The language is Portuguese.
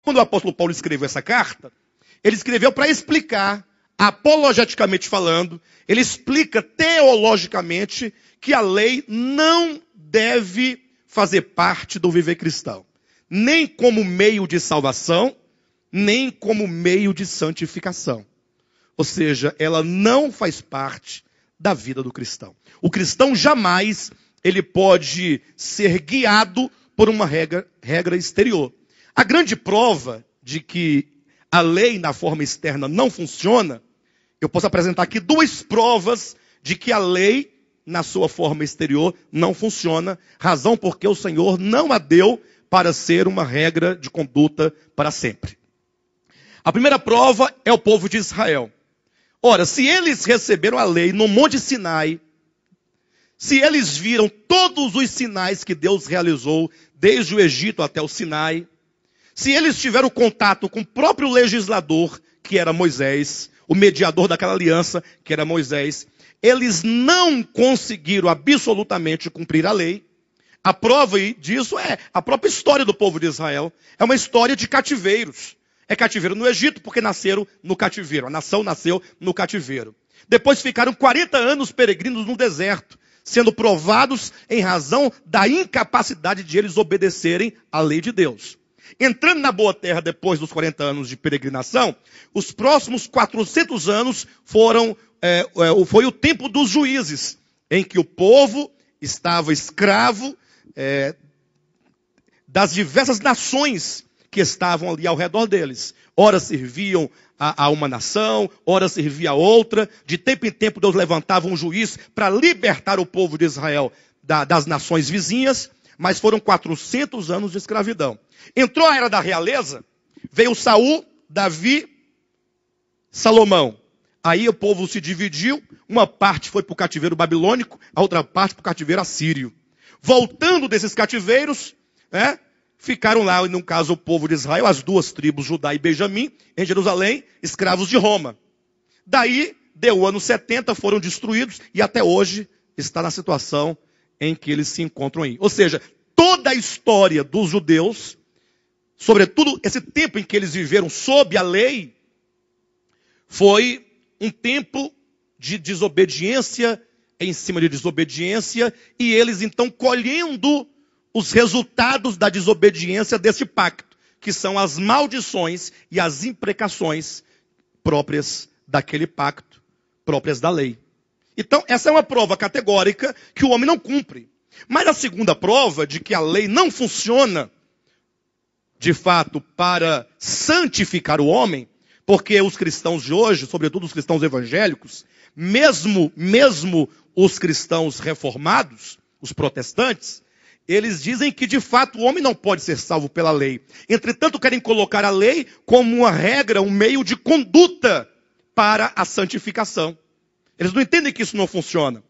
Quando o apóstolo Paulo escreveu essa carta, ele escreveu para explicar, apologeticamente falando, ele explica teologicamente que a lei não deve fazer parte do viver cristão, nem como meio de salvação, nem como meio de santificação. Ou seja, ela não faz parte da vida do cristão. O cristão jamais ele pode ser guiado por uma regra exterior. A grande prova de que a lei na forma externa não funciona, eu posso apresentar aqui duas provas de que a lei na sua forma exterior não funciona, razão porque o Senhor não a deu para ser uma regra de conduta para sempre. A primeira prova é o povo de Israel. Ora, se eles receberam a lei no Monte Sinai, se eles viram todos os sinais que Deus realizou, desde o Egito até o Sinai, se eles tiveram contato com o próprio legislador, que era Moisés, o mediador daquela aliança, que era Moisés, eles não conseguiram absolutamente cumprir a lei. A prova disso é a própria história do povo de Israel. É uma história de cativeiros. É cativeiro no Egito, porque nasceram no cativeiro. A nação nasceu no cativeiro. Depois ficaram 40 anos peregrinos no deserto, sendo provados em razão da incapacidade de eles obedecerem à lei de Deus. Entrando na boa terra depois dos 40 anos de peregrinação, os próximos 400 anos foi o tempo dos juízes, em que o povo estava escravo das diversas nações que estavam ali ao redor deles. Ora serviam a uma nação, ora servia a outra. De tempo em tempo Deus levantava um juiz para libertar o povo de Israel das nações vizinhas, mas foram 400 anos de escravidão. Entrou a era da realeza, veio Saul, Davi, Salomão. Aí o povo se dividiu, uma parte foi para o cativeiro babilônico, a outra parte para o cativeiro assírio. Voltando desses cativeiros, ficaram lá, no caso o povo de Israel, as duas tribos, Judá e Benjamim, em Jerusalém, escravos de Roma. Daí, deu o ano 70, foram destruídos e até hoje está na situação em que eles se encontram aí. Ou seja, toda a história dos judeus, sobretudo esse tempo em que eles viveram sob a lei, foi um tempo de desobediência em cima de desobediência, e eles então colhendo os resultados da desobediência desse pacto, que são as maldições e as imprecações próprias daquele pacto, próprias da lei. Então, essa é uma prova categórica que o homem não cumpre. Mas a segunda prova de que a lei não funciona, de fato, para santificar o homem, porque os cristãos de hoje, sobretudo os cristãos evangélicos, mesmo os cristãos reformados, os protestantes, eles dizem que de fato o homem não pode ser salvo pela lei. Entretanto, querem colocar a lei como uma regra, um meio de conduta para a santificação. Eles não entendem que isso não funciona.